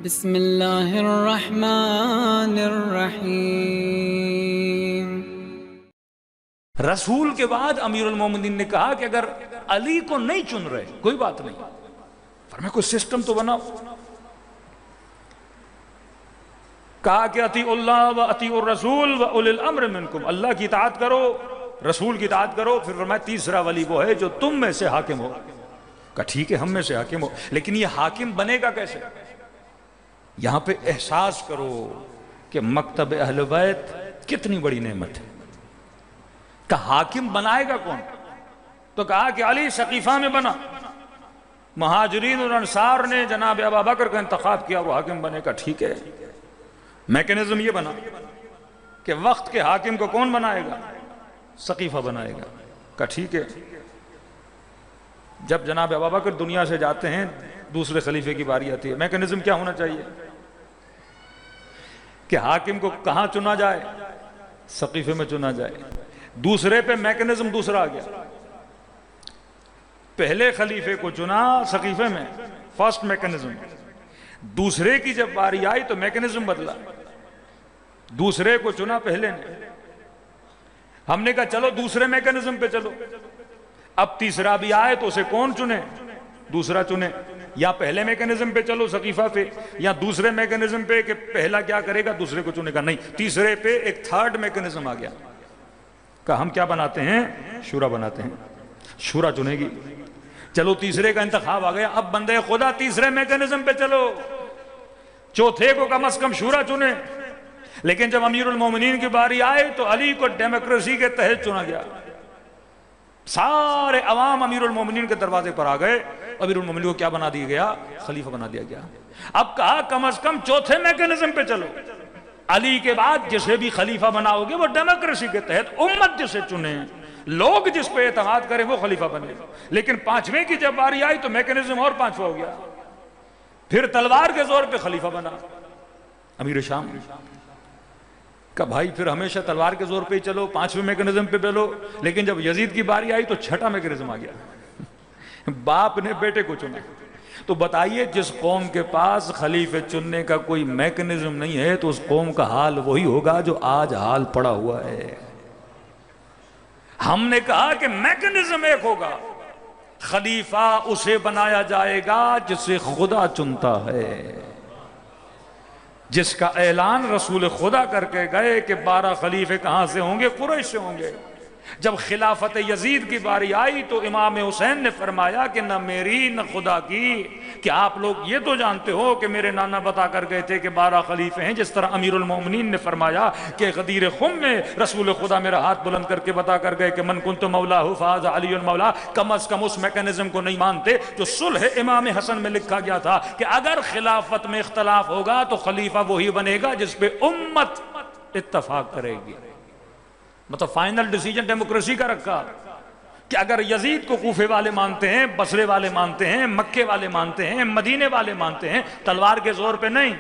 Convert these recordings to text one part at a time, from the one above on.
بسم اللہ الرحمن الرحیم۔ رسول کے بعد امیر المومنین نے کہا کہ اگر علی کو نہیں چن رہے کوئی بات نہیں، فرمایا کوئی سسٹم تو بناؤ۔ کہا کہ اطیعوا اللہ و اطیعوا الرسول و اولی الامر منکم، اللہ کی اطاعت کرو، رسول کی اطاعت کرو۔ پھر فرمایا تیسرا ولی وہ ہے جو تم میں سے حاکم ہو۔ کہا ٹھیک ہے ہم میں سے حاکم ہو، لیکن یہ حاکم بنے گا کیسے؟ یہاں پہ احساس کرو کہ مکتب اہل بیت کتنی بڑی نعمت ہے۔ کہ حاکم بنائے گا کون؟ تو کہا کہ علی سقیفہ میں بنا، مہاجرین اور انصار نے جناب ابوبکر کا انتخاب کیا، وہ حاکم بنے گا۔ ٹھیک ہے، میکنزم یہ بنا کہ وقت کے حاکم کو کون بنائے گا؟ سقیفہ بنائے گا۔ کہا ٹھیک ہے۔ جب جناب ابوبکر دنیا سے جاتے ہیں، دوسرے خلیفے کی باری آتی ہے، میکنزم کیا ہونا چاہیے کہ حاکم کو کہاں چنا جائے؟ سقیفے میں چنا جائے۔ دوسرے پہ میکنزم دوسرا آ گیا، پہلے خلیفے کو چنا سقیفے میں، فرسٹ میکنزم۔ دوسرے کی جب باری آئی تو میکنزم بدلا، دوسرے کو چنا پہلے نے۔ ہم نے کہا چلو دوسرے میکنزم پہ چلو، اب تیسرا بھی آئے تو اسے کون چنے؟ دوسرا چنے۔ یا پہلے میکنزم پہ چلو سقیفہ پہ، یا دوسرے میکنزم پہ کہ پہلا کیا کرے گا دوسرے کو چنے گا؟ نہیں، تیسرے پہ ایک تھرڈ میکنزم آ گیا۔ کہا ہم کیا بناتے ہیں؟ شورا بناتے ہیں، شورا چنے گی۔ چلو تیسرے کا انتخاب آ گیا، اب بندے خدا تیسرے میکنزم پہ چلو، چوتھے کو کم از کم شورا چنے۔ لیکن جب امیر المومنین کی باری آئے تو علی کو ڈیموکریسی کے تحت چنا گیا۔ سارے عوام امیر المومنین کے دروازے پر آ گئے، امیر المومنین کو کیا بنا دیا گیا؟ خلیفہ بنا دیا گیا۔ اب کہا کم از کم چوتھے میکنزم پہ چلو، علی کے بعد جسے بھی خلیفہ بناؤ گے وہ ڈیموکریسی کے تحت امت جسے چنے، لوگ جس پہ اعتماد کریں وہ خلیفہ بنے۔ لیکن پانچویں کی جب باری آئی تو میکنزم اور پانچواں ہو گیا، پھر تلوار کے زور پہ خلیفہ بنا امیر شام۔ کہ بھائی پھر ہمیشہ تلوار کے زور پہ ہی چلو، پانچویں میکنزم پہ چلو۔ لیکن جب یزید کی باری آئی تو چھٹا میکنزم آ گیا، باپ نے بیٹے کو چنا۔ تو بتائیے جس قوم کے پاس خلیفے چننے کا کوئی میکنزم نہیں ہے تو اس قوم کا حال وہی ہوگا جو آج حال پڑا ہوا ہے۔ ہم نے کہا کہ میکنزم ایک ہوگا، خلیفہ اسے بنایا جائے گا جسے خدا چنتا ہے، جس کا اعلان رسول خدا کر کے گئے کہ 12 خلیفے کہاں سے ہوں گے؟ قریش سے ہوں گے۔ جب خلافت یزید کی باری آئی تو امام حسین نے فرمایا کہ نہ میری نہ خدا کی، کہ آپ لوگ یہ تو جانتے ہو کہ میرے نانا بتا کر گئے تھے کہ 12 خلیفے ہیں، جس طرح امیر المومنین نے فرمایا کہ غدیر خم میں رسول خدا میرا ہاتھ بلند کر کے بتا کر گئے کہ من کنت مولاہ فاز علی المولا۔ کم از کم اس میکنزم کو نہیں مانتے جو صلح امام حسن میں لکھا گیا تھا کہ اگر خلافت میں اختلاف ہوگا تو خلیفہ وہی بنے گا جس پہ امت اتفاق کرے گی۔ مطلب فائنل ڈیسیجن ڈیموکریسی کا رکھا کہ اگر یزید کو کوفے والے مانتے ہیں، بصرے والے مانتے ہیں، مکے والے مانتے ہیں، مدینے والے مانتے ہیں، تلوار کے زور پہ نہیں،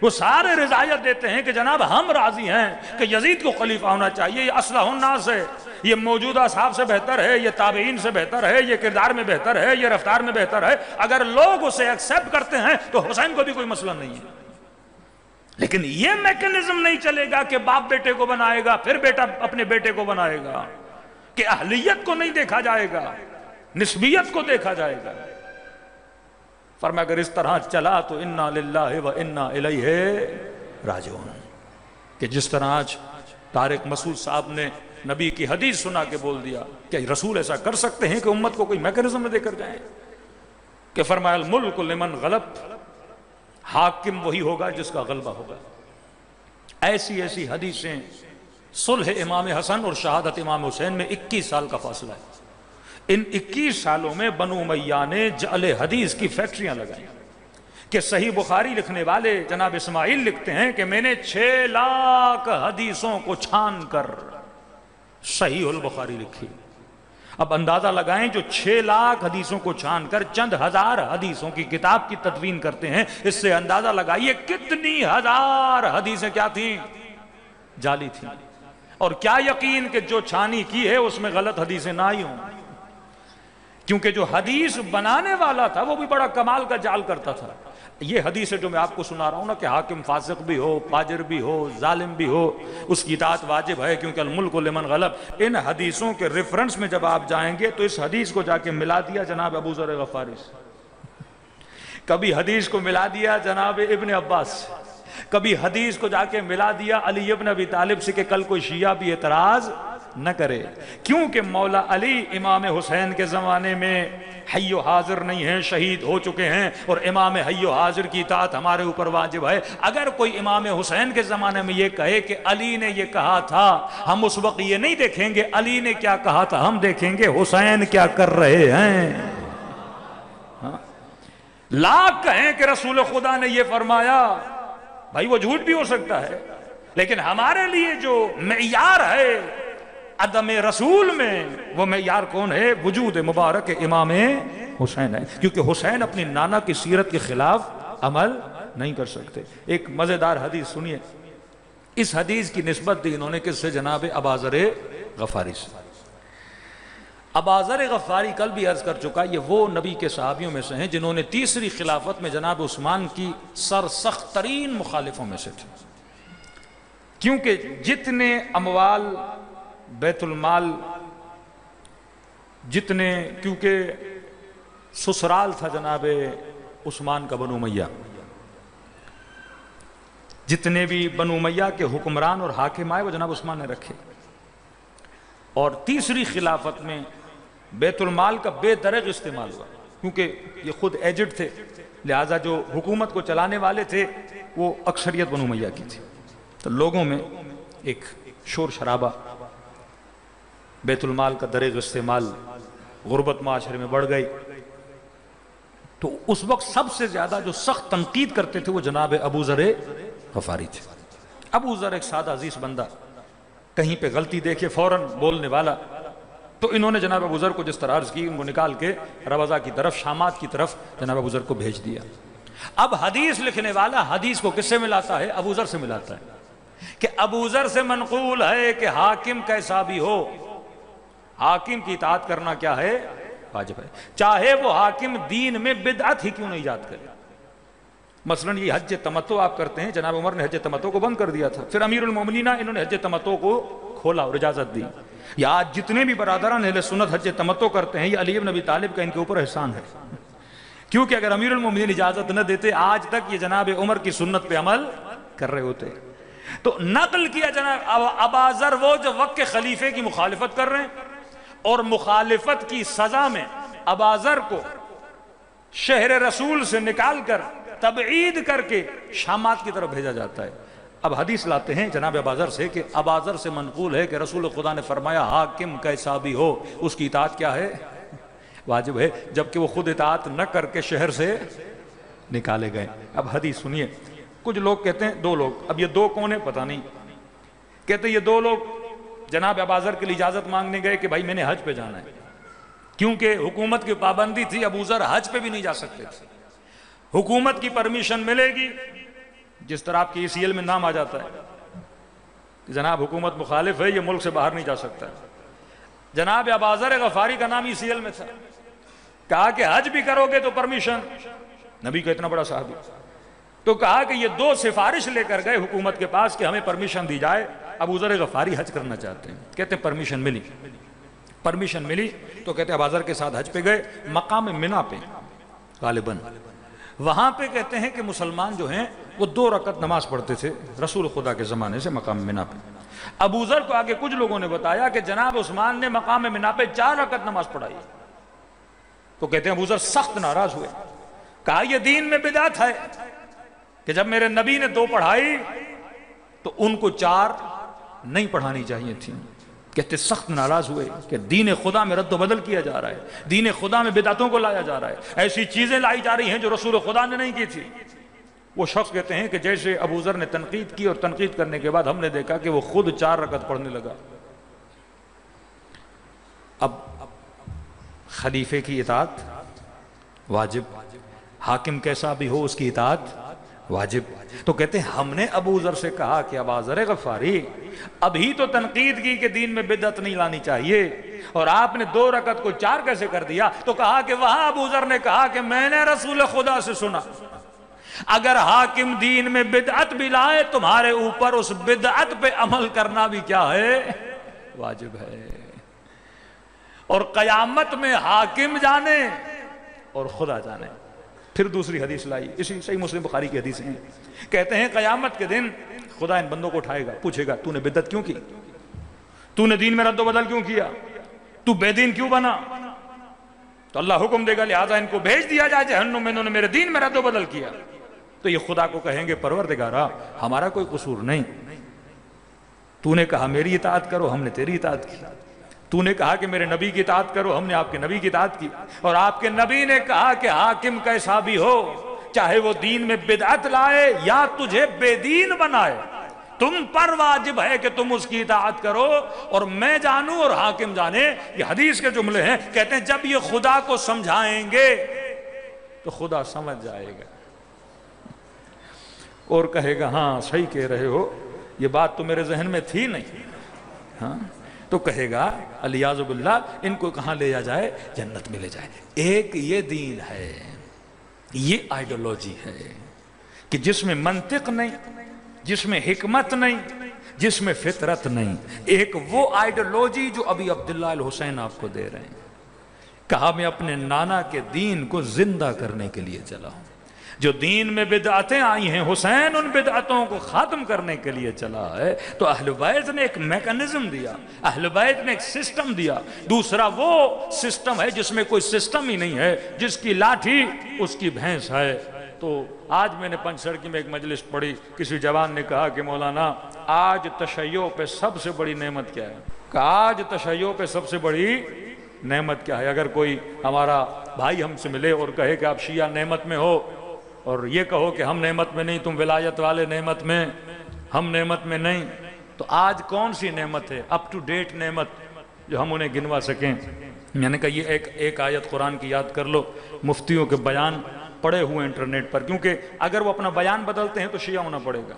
وہ سارے رضایت دیتے ہیں کہ جناب ہم راضی ہیں کہ یزید کو خلیفہ ہونا چاہیے، یہ اصلح الناس ہے، یہ موجودہ صاحب سے بہتر ہے، یہ تابعین سے بہتر ہے، یہ کردار میں بہتر ہے، یہ رفتار میں بہتر ہے۔ اگر لوگ اسے ایکسیپٹ کرتے ہیں تو حسین کو بھی کوئی مسئلہ نہیں ہے۔ لیکن یہ میکنزم نہیں چلے گا کہ باپ بیٹے کو بنائے گا پھر بیٹا اپنے بیٹے کو بنائے گا، کہ اہلیت کو نہیں دیکھا جائے گا، نسبیت کو دیکھا جائے گا۔ فرمایا اگر اس طرح چلا تو انا للہ و انا الیہ راجعون۔ کہ جس طرح آج طارق مسعود صاحب نے نبی کی حدیث سنا کے بول دیا کہ رسول ایسا کر سکتے ہیں کہ امت کو کوئی میکنزم نہ دے کر جائیں؟ کہ فرمایا الملک لمن غلب، حاکم وہی ہوگا جس کا غلبہ ہوگا۔ ایسی ایسی حدیثیں، صلح امام حسن اور شہادت امام حسین میں 21 سال کا فاصلہ ہے۔ ان 21 سالوں میں بنو امیہ نے جعل حدیث کی فیکٹریاں لگائیں کہ صحیح بخاری لکھنے والے جناب اسماعیل لکھتے ہیں کہ میں نے 6 لاکھ حدیثوں کو چھان کر صحیح البخاری لکھی۔ اب اندازہ لگائیں جو 6 لاکھ حدیثوں کو چھان کر چند ہزار حدیثوں کی کتاب کی تدوین کرتے ہیں، اس سے اندازہ لگائیے کتنی ہزار حدیثیں کیا تھیں؟ جعلی تھیں۔ اور کیا یقین کہ جو چھانی کی ہے اس میں غلط حدیثیں نہ آئی ہوں، کیونکہ جو حدیث بنانے والا تھا وہ بھی بڑا کمال کا جعل کرتا تھا۔ یہ حدیث ہے جو میں آپ کو سنا رہا ہوں نا کہ حاکم فاسق بھی ہو، فاجر بھی ہو، ظالم بھی ہو، اس کی اطاعت واجب ہے، کیونکہ الملک لمن غلب۔ ان حدیثوں کے ریفرنس میں جب آپ جائیں گے تو اس حدیث کو جا کے ملا دیا جناب ابو ذر غفاری سے، کبھی حدیث کو ملا دیا جناب ابن عباس سے، کبھی حدیث کو جا کے ملا دیا علی ابن ابی طالب سے کہ کل کوئی شیعہ بھی اعتراض نہ کرے، کیونکہ مولا علی امام حسین کے زمانے میں حی و حاضر نہیں ہیں، شہید ہو چکے ہیں، اور امام حی و حاضر کی اطاعت ہمارے اوپر واجب ہے۔ اگر کوئی امام حسین کے زمانے میں یہ کہے کہ علی نے یہ کہا تھا، ہم اس وقت یہ نہیں دیکھیں گے علی نے کیا کہا تھا، ہم دیکھیں گے حسین کیا کر رہے ہیں۔ لاکھ کہیں کہ رسول خدا نے یہ فرمایا، بھائی وہ جھوٹ بھی ہو سکتا ہے، لیکن ہمارے لیے جو معیار ہے عدم رسول میں، وہ معیار کون ہے؟ وجود مبارک امام حسین ہے، کیونکہ حسین اپنی نانا کی سیرت کے خلاف عمل نہیں کر سکتے۔ ایک مزیدار حدیث سنیے، اس حدیث کی نسبت دی انہوں نے کس سے؟ جناب ابا ذر غفاری سے۔ ابا ذر غفاری کل بھی عرض کر چکا، یہ وہ نبی کے صحابیوں میں سے ہیں جنہوں نے تیسری خلافت میں جناب عثمان کی سرسخت ترین مخالفوں میں سے تھے، کیونکہ جتنے اموال بیت المال، جتنے، کیونکہ سسرال تھا جناب عثمان کا بنو امیہ، جتنے بھی بنو امیہ کے حکمران اور حاکم آئے وہ جناب عثمان نے رکھے، اور تیسری خلافت میں بیت المال کا بے درگ استعمال ہوا، کیونکہ یہ خود ایجڈ تھے، لہٰذا جو حکومت کو چلانے والے تھے وہ اکثریت بنو امیہ کی تھی، تو لوگوں میں ایک شور شرابہ، بیت المال کا درگ استعمال، غربت معاشرے میں بڑھ گئی، تو اس وقت سب سے زیادہ جو سخت تنقید کرتے تھے وہ جناب ابو ذر غفاری تھے۔ ابو ذر ایک سادہ عزیز بندہ، کہیں پہ غلطی دیکھے فوراً بولنے والا، تو انہوں نے جناب ابو ذر کو جس طرح عرض کی، ان کو نکال کے روضہ کی طرف، شامات کی طرف جناب ابو ذر کو بھیج دیا۔ اب حدیث لکھنے والا حدیث کو کس سے ملاتا ہے؟ ابو ذر سے ملاتا ہے، کہ ابو ذر سے منقول ہے کہ حاکم کیسا بھی ہو، حاکم کی اطاعت کرنا کیا ہے؟ واجب ہے، چاہے وہ حاکم دین میں بدعت ہی کیوں نہیں ایجاد کرے۔ مثلا یہ حج تمتع آپ کرتے ہیں، جناب عمر نے حج تمتع کو بند کر دیا تھا، پھر امیر المومنین انہوں نے حج تمتع کو کھولا اور اجازت دی۔ یا آج جتنے بھی برادران اہل سنت حج تمتع کرتے ہیں، یہ علی بن ابی طالب کا ان کے اوپر احسان ہے، کیونکہ اگر امیر المومنین اجازت نہ دیتے آج تک یہ جناب عمر کی سنت پہ عمل کر رہے ہوتے۔ تو نقل کیا جناب ابا ذر وہ جو وقت کے خلیفے کی مخالفت کر رہے ہیں، اور مخالفت کی سزا میں ابا ذر کو شہر رسول سے نکال کر تبعید کر کے شامات کی طرف بھیجا جاتا ہے۔ اب حدیث لاتے ہیں جناب ابا ذر سے کہ ابا ذر سے منقول ہے کہ رسول خدا نے فرمایا حاکم کیسا بھی ہو اس کی اطاعت کیا ہے؟ واجب ہے، جبکہ وہ خود اطاعت نہ کر کے شہر سے نکالے گئے۔ اب حدیث سنیے، کچھ لوگ کہتے ہیں دو لوگ، اب یہ دو کون ہیں پتہ نہیں، کہتے ہیں یہ دو لوگ جناب ابا ذر کے لیے اجازت مانگنے گئے کہ بھائی میں نے حج پہ جانا ہے، کیونکہ حکومت کی پابندی تھی، ابو ذر حج پہ بھی نہیں جا سکتے تھے، حکومت کی پرمیشن ملے گی، جس طرح آپ کی ECL میں نام آ جاتا ہے کہ جناب حکومت مخالف ہے، یہ ملک سے باہر نہیں جا سکتا ہے۔ جناب ابا ذر غفاری کا نام ECL میں تھا، کہا کہ حج بھی کرو گے تو پرمیشن، نبی کا اتنا بڑا صحابی، تو کہا کہ یہ دو سفارش لے کر گئے حکومت کے پاس کہ ہمیں پرمیشن دی جائے، ابو ذر غفاری حج کرنا چاہتے ہیں، کہتے ہیں پرمیشن ملی تو کہتے ہیں ابا ذر کے ساتھ حج پہ گئے، مقام منی پہ غالباً، وہاں پہ کہتے ہیں کہ مسلمان جو ہیں وہ 2 رکعت نماز پڑھتے تھے رسول خدا کے زمانے سے مقام منی پہ۔ ابو ذر کو آگے کچھ لوگوں نے بتایا کہ جناب عثمان نے مقام منی پہ 4 رکعت نماز پڑھائی، تو کہتے ہیں ابو ذر سخت ناراض ہوئے، کہا یہ دین میں بدعت ہے کہ جب میرے نبی نے 2 پڑھائی تو ان کو 4 نہیں پڑھانی چاہیے تھی۔ کہتے سخت ناراض ہوئے کہ دین خدا میں رد و بدل کیا جا رہا ہے، دین خدا میں بدعتوں کو لایا جا رہا ہے، ایسی چیزیں لائی جا رہی ہیں جو رسول خدا نے نہیں کی تھی۔ وہ شخص کہتے ہیں کہ جیسے ابو ذر نے تنقید کی اور تنقید کرنے کے بعد ہم نے دیکھا کہ وہ خود 4 رکعت پڑھنے لگا۔ اب خلیفے کی اطاعت واجب، حاکم کیسا بھی ہو اس کی اطاعت واجب، تو کہتے ہیں ہم نے ابو ذر سے کہا کہ ابا ذر غفاری ابھی تو تنقید کی کہ دین میں بدعت نہیں لانی چاہیے، اور آپ نے 2 رکعت کو 4 کیسے کر دیا؟ تو کہا کہ وہاں ابو ذر نے کہا کہ میں نے رسول خدا سے سنا اگر حاکم دین میں بدعت بھی لائے تمہارے اوپر اس بدعت پہ عمل کرنا بھی کیا ہے؟ واجب ہے۔ اور قیامت میں حاکم جانے اور خدا جانے۔ پھر دوسری حدیث لائی، اسی صحیح مسلم بخاری کی حدیث ہیں، کہتے ہیں قیامت کے دن خدا ان بندوں کو اٹھائے گا، پوچھے گا تو نے بدعت کیوں کی؟ تو نے دین میں رد و بدل کیوں کیا؟ تو بے دین کیوں بنا؟ تو اللہ حکم دے گا لہذا ان کو بھیج دیا جائے جہنم میں، انہوں نے میرے دین میں رد و بدل کیا۔ تو یہ خدا کو کہیں گے پروردگارا ہمارا کوئی قصور نہیں، تو نے کہا میری اطاعت کرو، ہم نے تیری اطاعت کی، تو نے کہا کہ میرے نبی کی اطاعت کرو، ہم نے آپ کے نبی کی اطاعت کی، اور آپ کے نبی نے کہا کہ حاکم کیسا بھی ہو چاہے وہ دین میں بدعت لائے یا تجھے بے دین بنائے، تم پر واجب ہے کہ تم اس کی اطاعت کرو اور میں جانوں اور حاکم جانے۔ یہ حدیث کے جملے ہیں، کہتے ہیں جب یہ خدا کو سمجھائیں گے تو خدا سمجھ جائے گا اور کہے گا ہاں صحیح کہہ رہے ہو، یہ بات تو میرے ذہن میں تھی نہیں، ہاں تو کہے گا الیاذ باللہ ان کو کہاں لے جائے؟ جنت میں لے جائے۔ ایک یہ دین ہے، یہ آئیڈیالوجی ہے کہ جس میں منطق نہیں، جس میں حکمت نہیں، جس میں فطرت نہیں۔ ایک وہ آئیڈیالوجی جو ابھی عبداللہ الحسین آپ کو دے رہے ہیں، کہا میں اپنے نانا کے دین کو زندہ کرنے کے لیے چلا ہوں۔ جو دین میں بدعتیں آئی ہیں حسین ان بدعتوں کو ختم کرنے کے لیے چلا ہے۔ تو اہل بیت نے ایک میکنزم دیا، اہل بیت نے ایک سسٹم دیا۔ دوسرا وہ سسٹم ہے جس میں کوئی سسٹم ہی نہیں ہے، جس کی لاٹھی اس کی بھینس ہے۔ تو آج میں نے پنج سڑکی میں ایک مجلس پڑھی، کسی جوان نے کہا کہ مولانا آج تشیع پہ سب سے بڑی نعمت کیا ہے؟ کہ آج تشیع پہ سب سے بڑی نعمت کیا ہے؟ اگر کوئی ہمارا بھائی ہم سے ملے اور کہے کہ آپ شیعہ نعمت میں ہو اور یہ کہو کہ ہم نعمت میں نہیں، تم ولایت والے نعمت میں، ہم نعمت میں نہیں، تو آج کون سی نعمت ہے اپ ٹو ڈیٹ نعمت جو ہم انہیں گنوا سکیں؟ میں نے کہا یہ ایک آیت قرآن کی یاد کر لو، مفتیوں کے بیان پڑے ہوئے انٹرنیٹ پر، کیونکہ اگر وہ اپنا بیان بدلتے ہیں تو شیعہ ہونا پڑے گا۔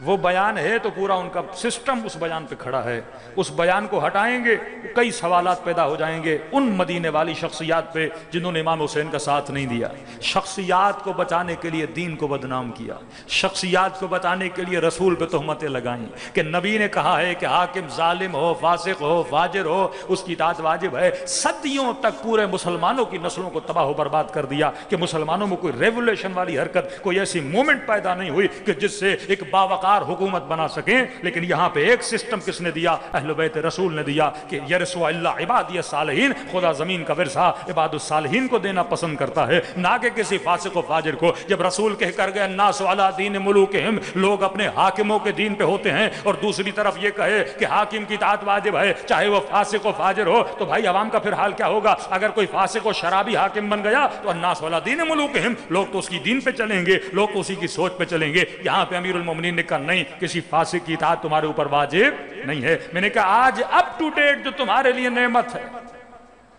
وہ بیان ہے تو پورا ان کا سسٹم اس بیان پہ کھڑا ہے، اس بیان کو ہٹائیں گے کئی سوالات پیدا ہو جائیں گے ان مدینے والی شخصیات پہ جنہوں نے امام حسین کا ساتھ نہیں دیا، شخصیات کو بچانے کے لیے دین کو بدنام کیا، شخصیات کو بچانے کے لیے رسول پہ تہمتیں لگائیں کہ نبی نے کہا ہے کہ حاکم ظالم ہو، فاسق ہو، فاجر ہو، اس کی اطاعت واجب ہے۔ صدیوں تک پورے مسلمانوں کی نسلوں کو تباہ و برباد کر دیا کہ مسلمانوں میں کوئی ریولیوشن والی حرکت، کوئی ایسی مومنٹ پیدا نہیں ہوئی کہ جس سے ایک باوقار حکومت بنا سکیں۔ لیکن یہاں پہ ایک سسٹم کس نے دیا؟ اہل بیت رسول نے دیا کہ یرثو اللہ عبادی الصالحین، خدا زمین کا ورثہ عباد الصالحین کو دینا پسند کرتا ہے، نہ کہ کسی فاسق و فاجر کو۔ جب رسول کہہ کر گئے الناس علی دین ملوکہم، لوگ اپنے حاکموں کے دین پہ ہوتے ہیں، اور دوسری طرف یہ کہے کہ حاکم کی اطاعت واجب ہے چاہے وہ فاسق و فاجر ہو، تو بھائی عوام کا پھر حال کیا ہوگا؟ اگر کوئی فاسق و شرابی حاکم بن گیا تو الناس علی دین ملوکہم، لوگ تو اس کی دین پہ چلیں گے، لوگ تو اسی کی سوچ پہ چلیں گے۔ یہاں پہ امیر المومنین نے کہا نہیں، کسی فاسق کی اطاعت تمہارے اوپر واجب نہیں ہے۔ میں نے کہا آج اپ ٹو ڈیٹ جو تمہارے لیے نعمت ہے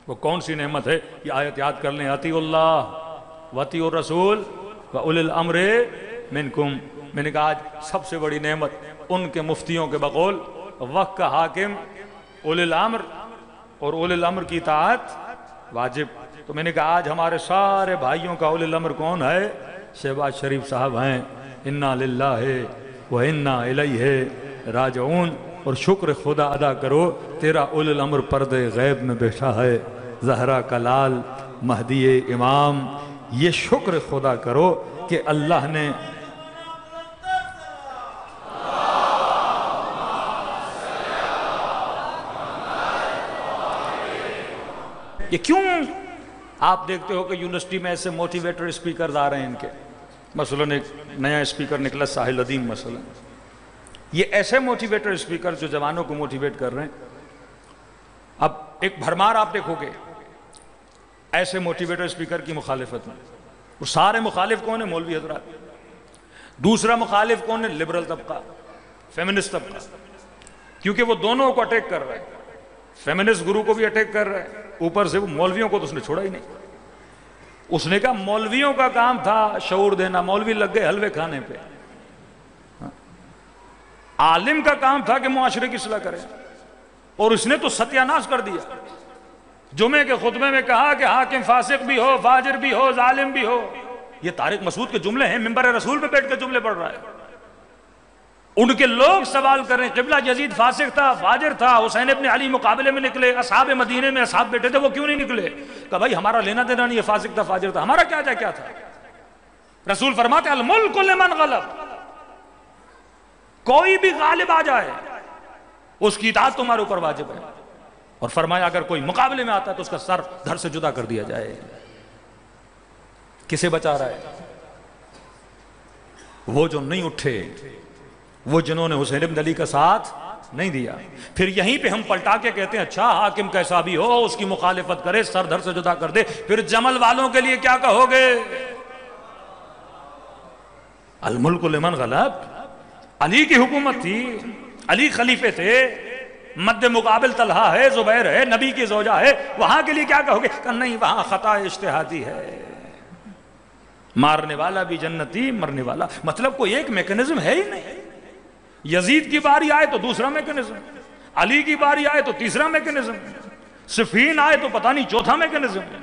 وہ کون سی نعمت ہے؟ یہ آیت یاد کر لیں، اطیعوا اللہ واطیعوا الرسول واولی الامر منکم۔ میں نے کہا آج سب سے بڑی نعمت ان کے مفتیوں کے بقول وقت کا حاکم اولی الامر، اور اولی الامر کی اطاعت واجب۔ تو میں نے کہا آج ہمارے سارے بھائیوں کا اولی الامر کون ہے؟ شہباز شریف صاحب ہیں۔ انا للہ وَإِنَّا إِلَيْهِ راجعون۔ اور شکر خدا ادا کرو تیرا اولی الامر پردے غیب میں بیٹھا ہے، زہرا کا لال مہدی امام۔ یہ شکر خدا کرو کہ اللہ نے یہ کیوں آپ دیکھتے ہو کہ یونیورسٹی میں ایسے موٹیویٹر اسپیکرز آ رہے ہیں ان کے، مثلاً ایک نیا اسپیکر نکلا ساحل ادیم مثلاً، یہ ایسے موٹیویٹر اسپیکر جو جوانوں کو موٹیویٹ کر رہے ہیں۔ اب ایک بھرمار آپ دیکھو گے ایسے موٹیویٹر اسپیکر کی مخالفت میں، وہ سارے مخالف کون ہیں؟ مولوی حضرات۔ دوسرا مخالف کون ہے؟ لبرل طبقہ، فیمنسٹ طبقہ، کیونکہ وہ دونوں کو اٹیک کر رہا ہے، فیمنسٹ گرو کو بھی اٹیک کر رہا ہے، اوپر سے وہ مولویوں کو تو اس نے چھوڑا ہی نہیں۔ اس نے کہا مولویوں کا کام تھا شعور دینا، مولوی لگ گئے حلوے کھانے پہ۔ عالم کا کام تھا کہ معاشرے کی اصلاح کرے، اور اس نے تو ستیہ ناش کر دیا۔ جمعے کے خطبے میں کہا کہ حاکم فاسق بھی ہو، فاجر بھی ہو، ظالم بھی ہو، یہ طارق مسعود کے جملے ہیں، منبر رسول پہ بیٹھ کے جملے پڑھ رہا ہے۔ ان کے لوگ سوال کر رہے ہیں، قبلہ یزید فاسق تھا، فاجر تھا، حسین ابن علی مقابلے میں نکلے، اصحاب مدینے میں اصحاب بیٹھے تھے، وہ کیوں نہیں نکلے؟ کہ بھائی ہمارا لینا دینا نہیں، یہ فاسق تھا فاجر تھا، ہمارا کیا جائے کیا تھا؟ رسول فرماتے ہیں الملک لمن غلب، کوئی بھی غالب آ جائے اس کی اطاعت تمہارے اوپر واجب ہے، اور فرمایا اگر کوئی مقابلے میں آتا ہے تو اس کا سر دھڑ سے جدا کر دیا جائے۔ کسے بچا رہا ہے؟ وہ جو نہیں اٹھے، وہ جنہوں نے حسین ابن علی کا ساتھ نہیں دیا۔ پھر یہیں پہ ہم پلٹا کے کہتے ہیں اچھا حاکم کیسا بھی ہو اس کی مخالفت کرے، سر دھڑ سے جدا کر دے، پھر جمل والوں کے لیے کیا کہو گے؟ الملک لمن غلب، علی کی حکومت تھی، علی خلیفے تھے، مد مقابل طلحہ ہے، زبیر ہے، نبی کی زوجہ ہے، وہاں کے لیے کیا کہو گے؟ کہ نہیں وہاں خطا اجتہادی ہے، مارنے والا بھی جنتی، مرنے والا، مطلب کوئی ایک میکنزم ہے ہی نہیں۔ یزید کی باری آئے تو دوسرا میکنزم، علی کی باری آئے تو تیسرا میکنزم، صفین آئے تو پتہ نہیں چوتھا میکنزم۔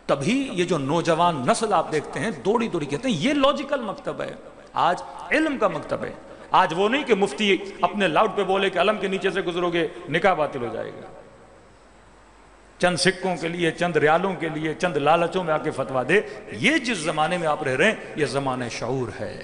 تبھی یہ جو نوجوان نسل آپ دیکھتے ہیں دوڑی دوڑی کہتے ہیں یہ لاجیکل مکتب ہے، آج علم کا مکتب ہے۔ آج وہ نہیں کہ مفتی اپنے لاؤڈ پہ بولے کہ علم کے نیچے سے گزرو گے نکاح باطل ہو جائے گا، چند سکوں کے لیے، چند ریالوں کے لیے، چند لالچوں میں آ کے فتویٰ دے۔ یہ جس زمانے میں آپ رہ رہے ہیں یہ زمانہ شعور ہے۔